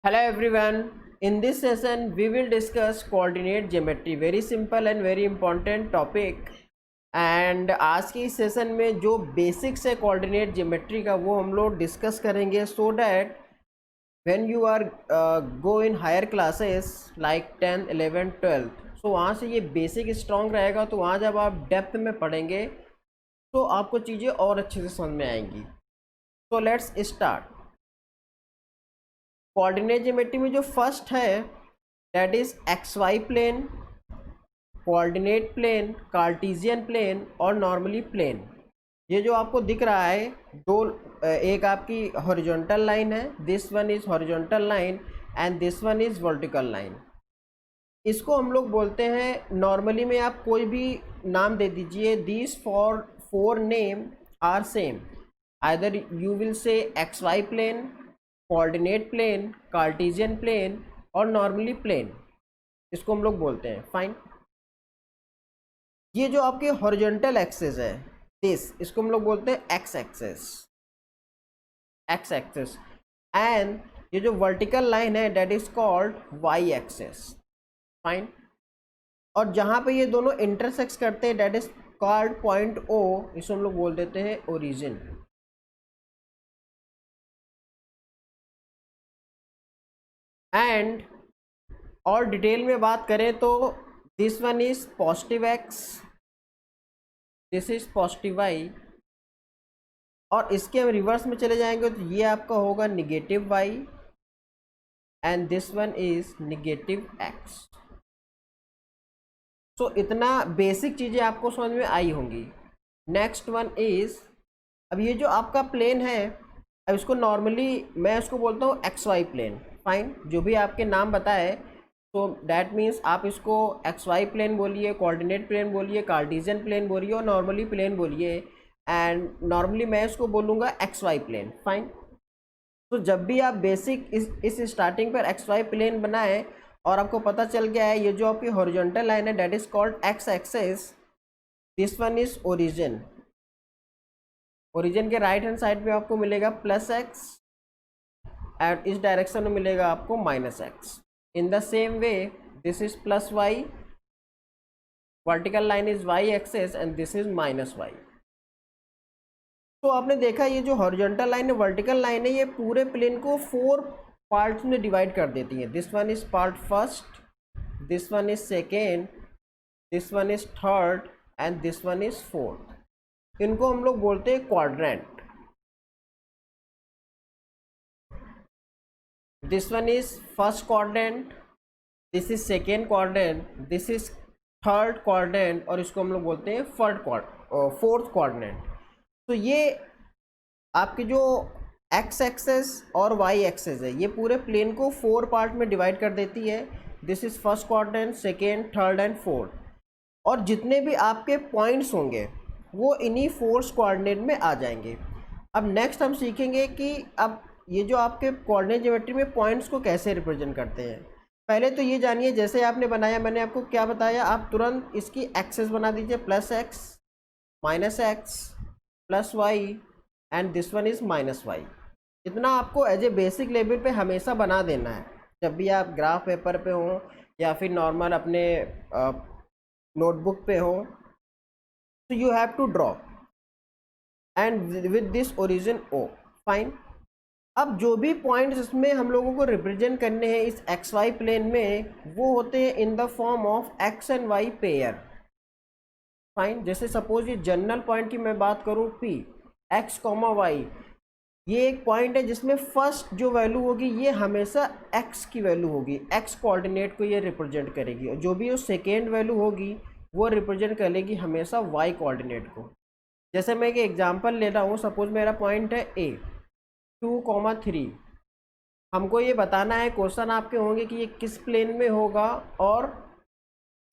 Hello everyone. In this session, we will discuss coordinate geometry. Very simple and very important topic. And आज की इस session में जो basics है coordinate geometry का वो हम लोग डिस्कस करेंगे so that when you are go in higher classes like 10, 11, 12 so वहाँ से ये बेसिक स्ट्रॉन्ग रहेगा। तो वहाँ जब आप डेप्थ में पढ़ेंगे तो आपको चीज़ें और अच्छे से समझ में आएंगी। So let's start. Coordinate geometry में जो फर्स्ट है that is X Y plane, coordinate plane, Cartesian plane और नॉर्मली प्लेन। ये जो आपको दिख रहा है दो, एक आपकी हॉरिजॉन्टल लाइन है, this one is horizontal line and this one is vertical line. इसको हम लोग बोलते हैं, नॉर्मली में आप कोई भी नाम दे दीजिए। This four name are same, either you will say X Y plane, coordinate plane, Cartesian plane और नॉर्मली प्लेन, इसको हम लोग बोलते हैं। फाइन। ये जो आपके हॉरिजॉन्टल एक्सिस है दिस, इसको हम लोग बोलते हैं X axis, X axis. And ये जो वर्टिकल लाइन है that is called Y axis. Fine. और जहाँ पे ये दोनों इंटरसेक्ट करते हैं that is called point O, इसको हम लोग बोल देते हैं ओरिजिन। एंड और डिटेल में बात करें तो this one is positive X, this is positive Y, और इसके हम रिवर्स में चले जाएंगे तो ये आपका होगा negative Y and this one is negative X. So इतना बेसिक चीज़ें आपको समझ में आई होंगी। नेक्स्ट वन इज, अब ये जो आपका प्लेन है, अब इसको नॉर्मली मैं इसको बोलता हूँ एक्स वाई प्लेन। फाइन। जो भी आपके नाम बताए तो डैट मीन्स आप इसको एक्स वाई प्लेन बोलिए, कोऑर्डिनेट प्लेन बोलिए, कार्टेशियन प्लेन बोलिए और नॉर्मली प्लेन बोलिए। एंड नॉर्मली मैं इसको बोलूँगा एक्स वाई प्लेन। फाइन। तो जब भी आप बेसिक इस स्टार्टिंग पर एक्स वाई प्लेन बनाएं और आपको पता चल गया है ये जो आपकी हॉरिजॉन्टल लाइन है that is called X axis, this one is origin. Origin के राइट हैंड साइड पे आपको मिलेगा प्लस एक्स एंड इस डायरेक्शन में मिलेगा आपको minus X. In the same way this is plus Y, vertical line is Y axis and this is minus Y. तो आपने देखा ये जो हॉरिजॉन्टल लाइन है, वर्टिकल लाइन है, ये पूरे प्लेन को 4 पार्ट्स में डिवाइड कर देती है। This one is part first, this one is second, this one is third and this one is fourth. इनको हम लोग बोलते हैं quadrant. This one is first quadrant, this is second quadrant, this is third quadrant और इसको हम लोग बोलते हैं फोर्थ क्वाड्रेंट। तो ये आपके जो एक्स एक्सेस और वाई एक्सेस है ये पूरे प्लेन को 4 पार्ट में डिवाइड कर देती है। This is first quadrant, second, third and fourth. और जितने भी आपके पॉइंट्स होंगे वो इन्हीं 4 कोऑर्डिनेट में आ जाएंगे। अब नेक्स्ट हम सीखेंगे कि अब ये जो आपके कोऑर्डिनेट ज्योमेट्री में पॉइंट्स को कैसे रिप्रेजेंट करते हैं। पहले तो ये जानिए, जैसे आपने बनाया, मैंने आपको क्या बताया, आप तुरंत इसकी एक्सेस बना दीजिए, plus X, minus X, plus Y and this one is minus Y. इतना आपको एज ए बेसिक लेवल पे हमेशा बना देना है जब भी आप ग्राफ पेपर पे हो या फिर नॉर्मल अपने नोटबुक पे हो। तो you have to draw and with this origin O. Fine. अब जो भी पॉइंट्स इसमें हम लोगों को रिप्रेजेंट करने हैं इस एक्स वाई प्लेन में, वो होते हैं in the form of X and Y pair. Fine. जैसे सपोज ये जनरल पॉइंट की मैं बात करूं पी, एक्स कॉमा वाई, ये एक पॉइंट है जिसमें फर्स्ट जो वैल्यू होगी ये हमेशा एक्स की वैल्यू होगी, एक्स कोऑर्डिनेट को ये रिप्रेजेंट करेगी, और जो भी वो सेकेंड वैल्यू होगी वो रिप्रेजेंट करेगी हमेशा वाई कोऑर्डिनेट को। जैसे मैं एक एग्जांपल ले रहा हूँ, सपोज मेरा पॉइंट है ए 2,3। हमको ये बताना है, क्वेश्चन आपके होंगे कि ये किस प्लेन में होगा और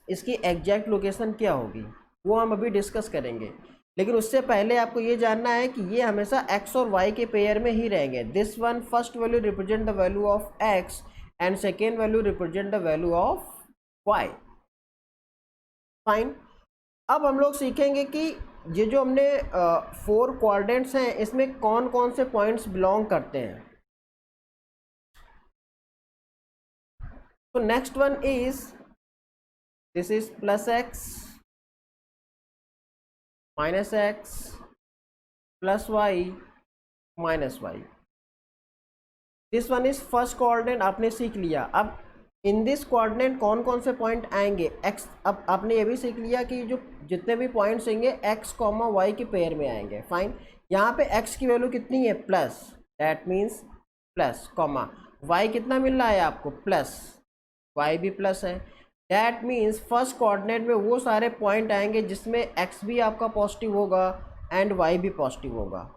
इसकी एग्जैक्ट लोकेशन क्या होगी, वो हम अभी डिस्कस करेंगे। लेकिन उससे पहले आपको ये जानना है कि ये हमेशा x और y के पेयर में ही रहेंगे। This one first value represent the value of x and second value represent the value of y। Fine. अब हम लोग सीखेंगे कि ये जो हमने 4 क्वाड्रेंट्स हैं इसमें कौन कौन से पॉइंट्स बिलोंग करते हैं। So next one is, this is plus x minus x plus y minus y. This one is first coordinate आपने सीख लिया. अब इन दिस कोऑर्डिनेट कौन कौन से पॉइंट आएंगे एक्स. अब आपने ये भी सीख लिया कि जो जितने भी पॉइंट्स आएंगे एक्स कॉमा वाई के पेयर में आएंगे. फाइन. यहाँ पे एक्स की वैल्यू कितनी है plus, that means plus, comma Y कितना मिल रहा है आपको प्लस, वाई भी प्लस है. दैट मीन्स फर्स्ट कोऑर्डिनेट में वो सारे पॉइंट आएंगे जिसमें एक्स भी आपका पॉजिटिव होगा एंड वाई भी पॉजिटिव होगा.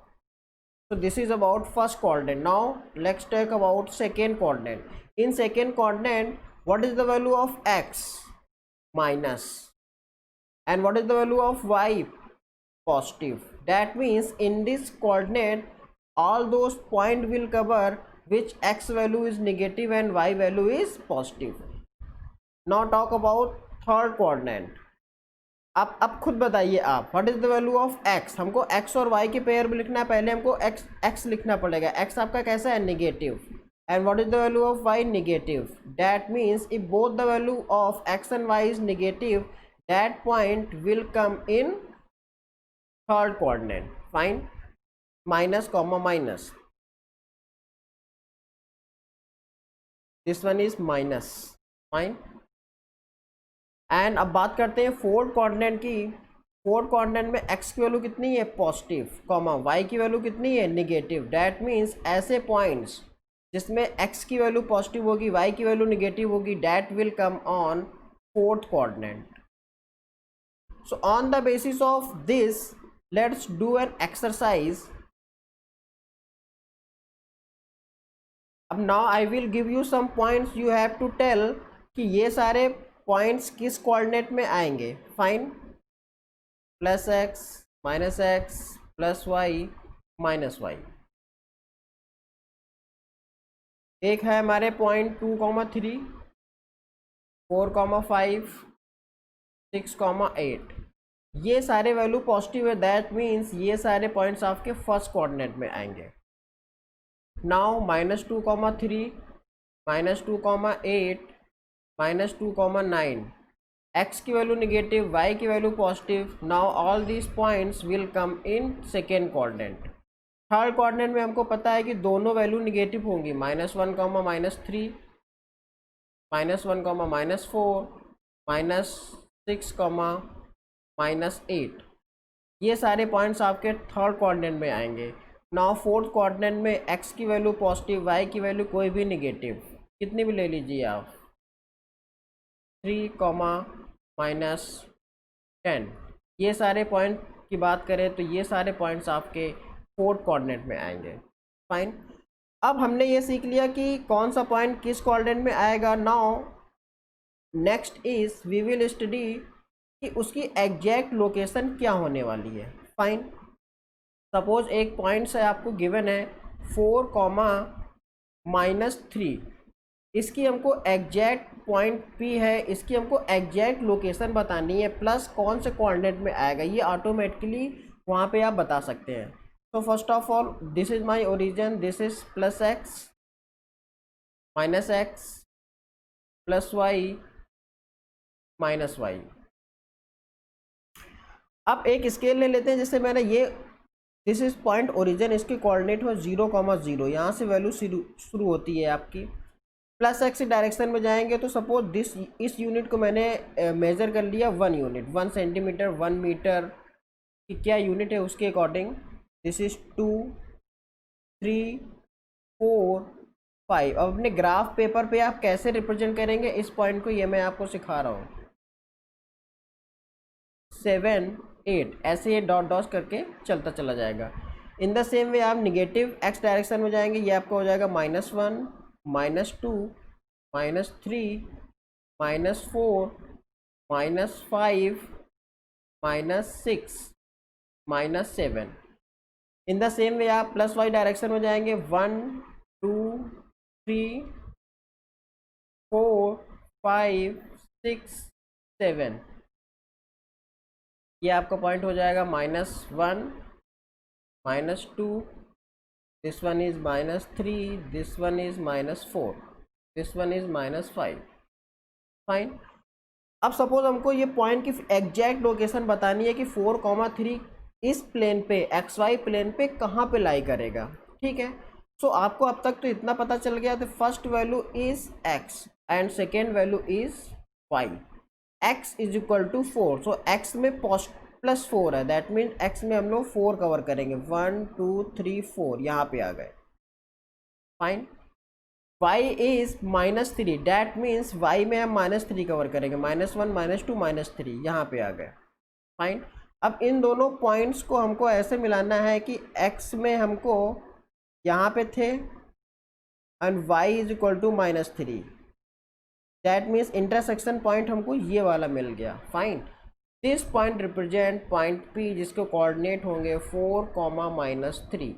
So this is about first coordinate. Now let's talk about second coordinate. In second coordinate, what is the value of x? Minus. And what is the value of y? Positive. That means in this coordinate, all those point will cover which x value is negative and y value is positive. Now talk about third coordinate. आप खुद बताइए आप, what is the value of x. हमको x और Y के pair में लिखना है, पहले हमको एक्स लिखना पड़ेगा. एक्स आपका कैसा है negative, and what is the value of Y negative. That means if both the value of X and Y is negative, that point will come in third coordinate. Fine. Minus comma minus, this one is minus. Fine. And अब बात करते हैं fourth coordinate की. Fourth coordinate में X की value कितनी है positive, comma Y की वैल्यू कितनी है नेगेटिव. दैट मीन्स ऐसे पॉइंट्स जिसमें एक्स की वैल्यू पॉजिटिव होगी, वाई की वैल्यू नेगेटिव होगी, that will come on fourth coordinate. So on the basis of this let's do an exercise. अब now I will give you some points, you have to tell कि ये सारे points किस coordinate में आएंगे. Fine. Plus X minus X plus Y minus Y. एक है हमारे पॉइंट 2,3, 4,5, 6,8. ये सारे वैल्यू पॉजिटिव है. दैट मीन्स ये सारे पॉइंट्स आपके फर्स्ट कोऑर्डिनेट में आएंगे. नाउ -2,3 -2,8 -2,9, x की वैल्यू नेगेटिव, y की value positive. Now all these points will come in second coordinate. Third coordinate में हमको पता है कि दोनों वैल्यू नेगेटिव होंगी. -1, -3, -1, -4, -6, -8. ये सारे पॉइंट्स आपके थर्ड कोऑर्डिनेट में आएंगे. नाउ फोर्थ कोऑर्डिनेट में x की वैल्यू पॉजिटिव, y की वैल्यू कोई भी नेगेटिव, कितनी भी ले लीजिए आप, 3, -10. ये सारे पॉइंट की बात करें तो ये सारे पॉइंट्स आपके फोर्थ कोऑर्डिनेट में आएंगे. फाइन. अब हमने ये सीख लिया कि कौन सा पॉइंट किस कोऑर्डिनेट में आएगा. Now next is we will study कि उसकी एग्जैक्ट लोकेशन क्या होने वाली है. फाइन. सपोज एक पॉइंट से आपको गिवन है 4,-3. इसकी हमको एग्जैक्ट पॉइंट P है, इसकी हमको एग्जैक्ट लोकेशन बतानी है, प्लस कौन से कोऑर्डिनेट में आएगा. ये ऑटोमेटिकली वहाँ पे आप बता सकते हैं. तो first of all this is my origin, this is plus X minus X plus Y minus Y. अब एक स्केल ले लेते हैं. जैसे मैंने ये, दिस इज पॉइंट ओरिजिन, इसकी कोऑर्डिनेट हो 0,0. यहाँ से वैल्यू शुरू होती है आपकी. प्लस एक्स डायरेक्शन में जाएंगे तो सपोज इस यूनिट को मैंने मेज़र कर लिया 1 यूनिट, 1 सेंटीमीटर, 1 मीटर की क्या यूनिट है उसके अकॉर्डिंग. This is 2, 3, 4, 5. अब अपने ग्राफ पेपर पे आप कैसे रिप्रेजेंट करेंगे इस पॉइंट को, ये मैं आपको सिखा रहा हूँ. 7, 8 ऐसे ये डॉट डॉट करके चलता चला जाएगा. इन द सेम वे आप निगेटिव एक्स डायरेक्शन में जाएंगे, ये आपका हो जाएगा -1, -2, -3, -4, -5, -6, -7. इन द सेम वे आप प्लस वाई डायरेक्शन में जाएंगे, 1, 2, 3, 4, 5, 6, 7. ये आपका पॉइंट हो जाएगा -1, -2, this one is -3, this one is -4, this one is -5. Fine. अब सपोज हमको ये पॉइंट की एग्जैक्ट लोकेशन बतानी है कि 4,3 इस प्लेन पे एक्स वाई प्लेन पे कहाँ पे लाई करेगा, ठीक है। सो आपको अब तक तो इतना पता चल गया, तो first value is X and second value is Y. X is equal to 4, so X में प्लस 4 है, दैट मीन एक्स में हम लोग 4 कवर करेंगे, 1 2 3 4 यहाँ पे आ गए, fine. y is -3, that means y में हम -3 कवर करेंगे, -1 -2 -3 यहाँ पे आ गए, फाइन। अब इन दोनों पॉइंट्स को हमको ऐसे मिलाना है कि x में हमको यहाँ पे थे and y is equal to -3, that means intersection point हमको ये वाला मिल गया, fine. This point represent point P जिसके कोऑर्डिनेट होंगे 4, -3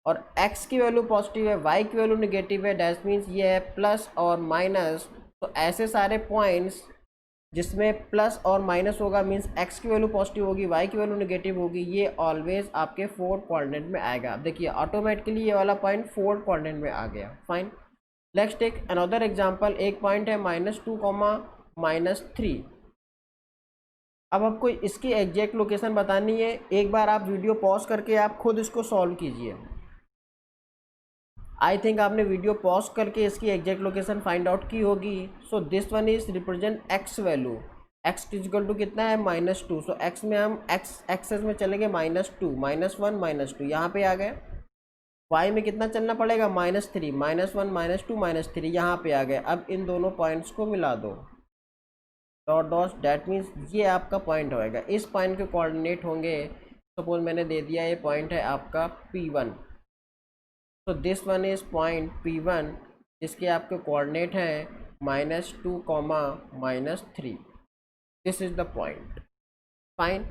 और x की वैल्यू पॉजिटिव है, y की वैल्यू नेगेटिव है, डैट मीन्स ये है प्लस और माइनस। तो ऐसे सारे पॉइंट्स जिसमें प्लस और माइनस होगा मीन्स x की वैल्यू पॉजिटिव होगी, y की वैल्यू नेगेटिव होगी, ये ऑलवेज आपके फोर्थ क्वाड्रेंट में आएगा। अब देखिए ऑटोमेटिकली ये वाला पॉइंट फोर्थ क्वाड्रेंट में आ गया, fine. Let's take another example. एक पॉइंट है -2, -3। अब आपको इसकी एग्जैक्ट लोकेशन बतानी है, एक बार आप वीडियो पॉज करके आप खुद इसको सॉल्व कीजिए। आई थिंक आपने वीडियो पॉज करके इसकी एग्जैक्ट लोकेशन फाइंड आउट की होगी। So this one is represent X value, X equal to कितना है -2, सो एक्स में हम एक्सेस में चलेंगे -2 -1 -2 यहाँ पे आ गए। वाई में कितना चलना पड़ेगा -3 -1 -2 -3 यहाँ पे आ गए। अब इन दोनों पॉइंट्स को मिला दो, डॉट डॉट, डैट मीन्स ये आपका पॉइंट होएगा। इस पॉइंट के कोऑर्डिनेट होंगे, सपोज मैंने दे दिया ये पॉइंट है आपका P1, तो this one is point P1 जिसके आपके कोऑर्डिनेट हैं -2, -3। This is the point, fine.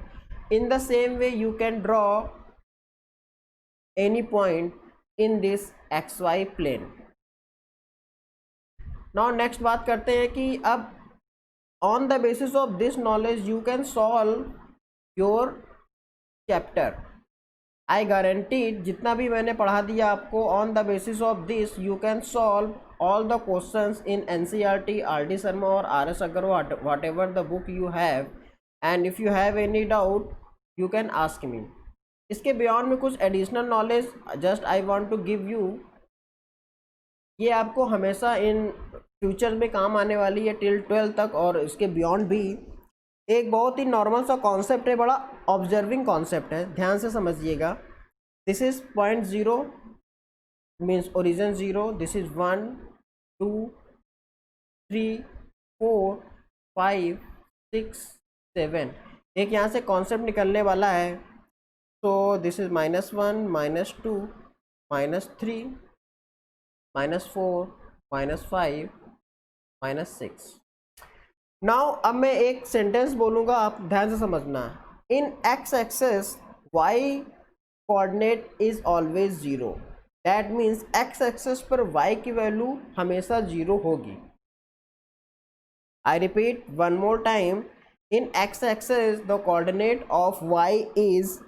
In the same way you can draw any point in this XY plane. Now next बात करते हैं कि अब on the basis of this knowledge you can solve your chapter. I guaranteed जितना भी मैंने पढ़ा दिया आपको, on the basis of this you can solve all the questions in NCERT, RD Sharma और RS Agarwal, whatever the book you have, and if you have any doubt you can ask me. इसके beyond में कुछ additional knowledge just I want to give you, ये आपको हमेशा in future में काम आने वाली है टिल 12 तक और इसके बियॉन्ड भी। एक बहुत ही नॉर्मल सा कॉन्सेप्ट है, बड़ा ऑब्जर्विंग कॉन्सेप्ट है, ध्यान से समझिएगा। This is point 0 means origin 0, this is 1 2 3 4 5 6 7, एक यहाँ से कॉन्सेप्ट निकलने वाला है। तो दिस इज -1 -2 -3 -4 -5 -6। नाउ अब मैं एक सेंटेंस बोलूँगा, आप ध्यान से समझना। In x axis Y coordinate is always 0, that means X axis पर वाई की वैल्यू हमेशा 0 होगी। I repeat one more time, in x axis the coordinate of Y is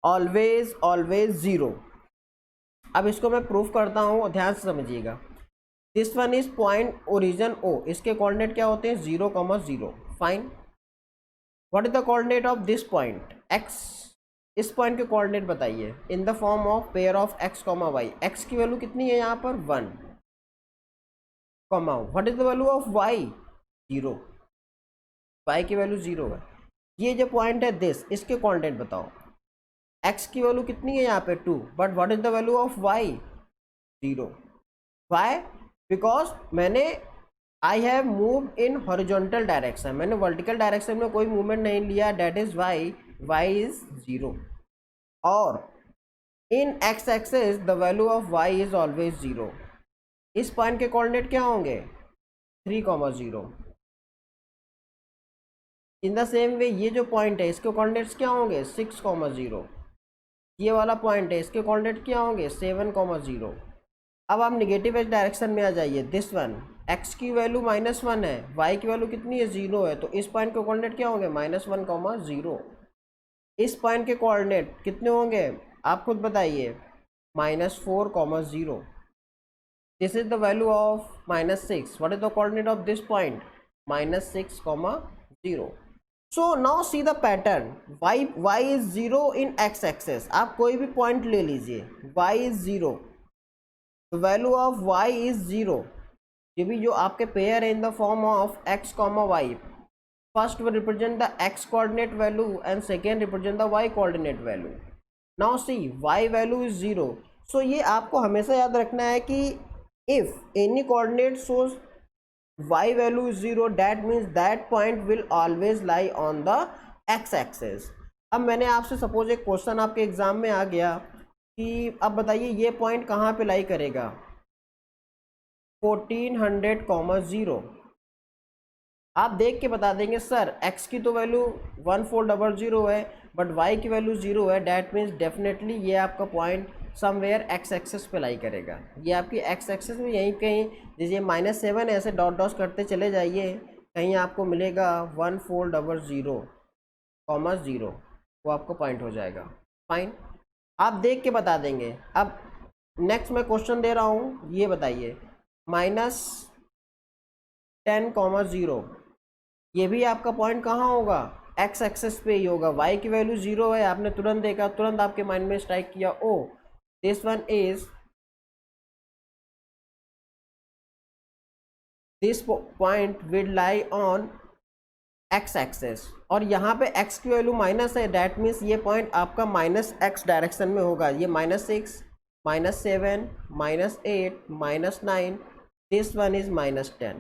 always 0। अब इसको मैं प्रूफ करता हूँ, ध्यान से समझिएगा। This one is point origin O, इसके कोऑर्डिनेट क्या होते हैं 0, 0, fine. What is the coordinate of this point x, इस पॉइंट के कोऑर्डिनेट बताइए इन the form of pair of x, y। x की वैल्यू कितनी है यहाँ पर 1, what is the value of y 0, y की वैल्यू 0 है। ये जो पॉइंट है दिस, इसके कोऑर्डिनेट बताओ। x की वैल्यू कितनी है यहाँ पे 2, but what is the value of y 0। Why? Because मैंने I have move in horizontal direction, मैंने वर्टिकल डायरेक्शन में कोई मूवमेंट नहीं लिया, डेट इज वाई इज 0। और in x axis the value of Y is always 0। इस point के coordinate क्या होंगे 3, 0। इन द सेम वे ये जो पॉइंट है इसके कोऑर्डिनेट्स क्या होंगे 6, 0। ये वाला पॉइंट है इसके कोऑर्डिनेट क्या होंगे 7, 0। अब आप निगेटिव एक्स डायरेक्शन में आ जाइए। दिस वन x की वैल्यू -1 है, y की वैल्यू कितनी है 0 है, तो इस पॉइंट के कोऑर्डिनेट क्या होंगे -1, 0। इस पॉइंट के कोऑर्डिनेट कितने होंगे आप खुद बताइए -4, 0। this is the value of -6. What is the coordinate of this point? -6, 0. So now see the pattern. Y is 0 in x axis. आप कोई भी point ले लीजिए, y is 0, the value of y is 0. ये भी जो आपके पेयर है in the form of x, y. First will represent the x coordinate value and second represent the y coordinate value. Now see y value is 0. So ये आपको हमेशा याद रखना है कि if any coordinate shows y value is 0, that means that point will always lie on the x axis. अब मैंने आपसे सपोज एक क्वेश्चन आपके एग्जाम में आ गया कि अब बताइए ये पॉइंट कहाँ पे लाई करेगा? 1400, 0. आप देख के बता देंगे सर x की तो वैल्यू 1400 है बट y की वैल्यू 0 है, डैट मीन्स डेफिनेटली ये आपका पॉइंट समवेयर x एक्सेस पे लाई करेगा. ये आपकी x एक्सेस में यहीं कहीं, जैसे -7 ऐसे डॉट डॉट करते चले जाइए, कहीं आपको मिलेगा 1400, 0, वो आपको पॉइंट हो जाएगा. फाइन, आप देख के बता देंगे. अब नेक्स्ट मैं क्वेश्चन दे रहा हूँ, ये बताइए -10, 0, ये भी आपका पॉइंट कहाँ होगा? x एक्सेस पे ही होगा. y की वैल्यू 0 है, आपने तुरंत देखा, तुरंत आपके माइंड में स्ट्राइक किया, oh this one is, this point will lie on x axis, और यहाँ पे x की वैल्यू माइनस है, डैट मीन्स ये पॉइंट आपका -x डायरेक्शन में होगा. ये -6, -7, -8, -9, दिस वन इज -10.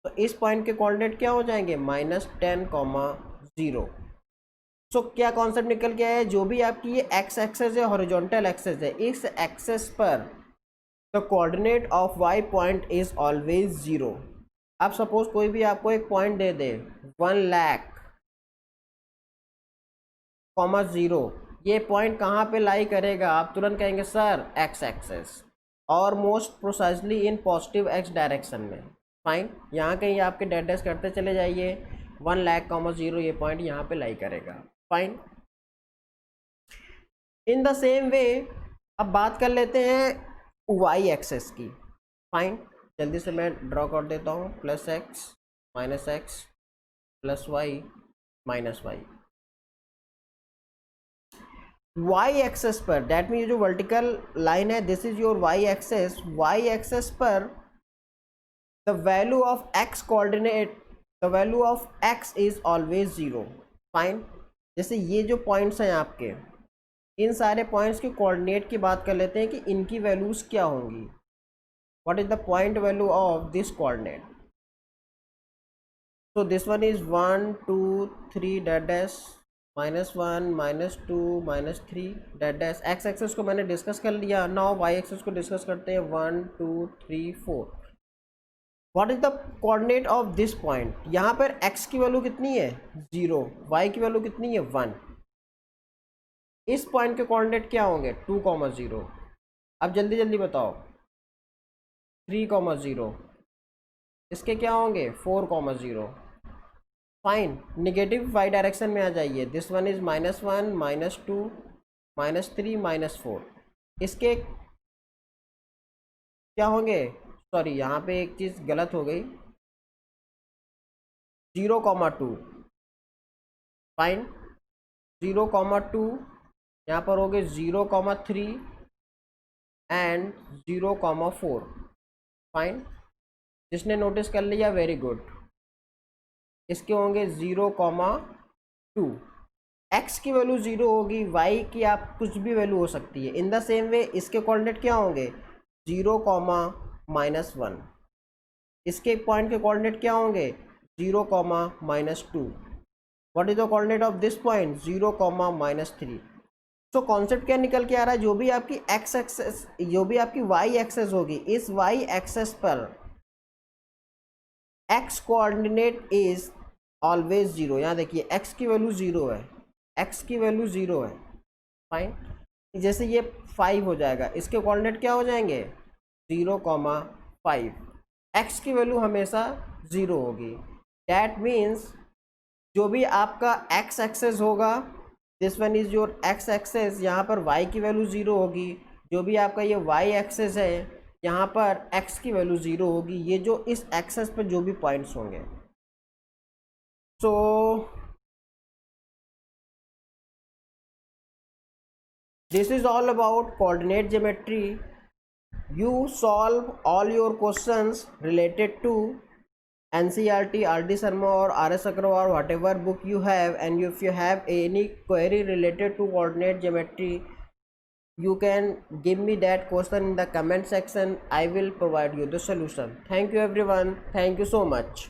तो इस पॉइंट के कोऑर्डिनेट क्या हो जाएंगे? -10, 0. सो क्या कॉन्सेप्ट निकल के आया है? जो भी आपकी ये x एक्सेस है, हॉरिजॉन्टल एक्सेस है, इस एक्सेस पर the coordinate of y point is always 0. आप सपोज कोई भी आपको एक पॉइंट दे दे 1,00,000, 0, ये पॉइंट कहाँ पे लाई करेगा? आप तुरंत कहेंगे सर x एक्सेस, और most precisely in positive x direction में. फाइन, यहाँ कहीं आपके डेट डैश करते चले जाइए, 1,00,000, 0, ये पॉइंट यहाँ पे लाई करेगा. फाइन, इन द सेम वे अब बात कर लेते हैं y एक्सेस की. फाइन, जल्दी से मैं ड्रॉ कर देता हूँ. +x, -x, +y, -y. y axis पर, डैट मीन जो वर्टिकल लाइन है, this is your y axis. y axis पर the value of x coordinate, the value of x is always 0. Fine, जैसे ये जो पॉइंट्स हैं आपके, इन सारे पॉइंट्स के कोऑर्डिनेट की बात कर लेते हैं कि इनकी वैल्यूज़ क्या होंगी. What is the point value of this coordinate? So this one is 1, 2, 3, that dash, -1, -2, -3, that dash. X axis को मैंने डिस्कस कर लिया. नाउ वाई एक्सेस को डिस्कस करते हैं. 1, 2, 3, 4. What is the coordinate of this point? यहाँ पर x की वैल्यू कितनी है? 0. y की वैल्यू कितनी है? 1. इस पॉइंट के कोऑर्डिनेट क्या होंगे? 2, 0. अब जल्दी जल्दी बताओ. 3, 0. इसके क्या होंगे? 4, 0. फाइन, निगेटिव y डायरेक्शन में आ जाइए. This one is -1, -2, -3, -4. इसके क्या होंगे? सॉरी, यहाँ पे एक चीज़ गलत हो गई. 0, 2. फाइन, 0, 2, यहाँ पर हो गए 0, 3 एंड 0, 4. फाइन, जिसने नोटिस कर लिया वेरी गुड. इसके होंगे 0, 2. x की वैल्यू 0 होगी, y की आप कुछ भी वैल्यू हो सकती है. इन द सेम वे इसके कोऑर्डिनेट क्या होंगे? 0, -1. इसके पॉइंट के कोऑर्डिनेट क्या होंगे? 0, -2. What is the coordinate of this point? 0, -3. So concept क्या निकल के आ रहा है? जो भी आपकी x एक्सेस, जो भी आपकी y एक्सेस होगी, इस y एक्सेस पर x कोऑर्डिनेट इज ऑलवेज 0. यहाँ देखिए x की वैल्यू 0 है, x की वैल्यू 0 है. फाइन, जैसे ये 5 हो जाएगा, इसके कोऑर्डिनेट क्या हो जाएंगे? 0, 5. x की वैल्यू हमेशा 0 होगी. डैट मीन्स जो भी आपका x एक्सेस होगा, this one is your x axis, यहाँ पर y की वैल्यू 0 होगी. जो भी आपका ये y एक्सेस है, यहाँ पर x की वैल्यू 0 होगी, ये जो इस एक्सेस पे जो भी पॉइंट्स होंगे। So this is all about coordinate geometry. You solve all your questions related to NCERT, RD Sharma or RS Agrawal, whatever book you have, and if you have any query related to coordinate geometry, you can give me that question in the comment section. I will provide you the solution. Thank you everyone. Thank you so much.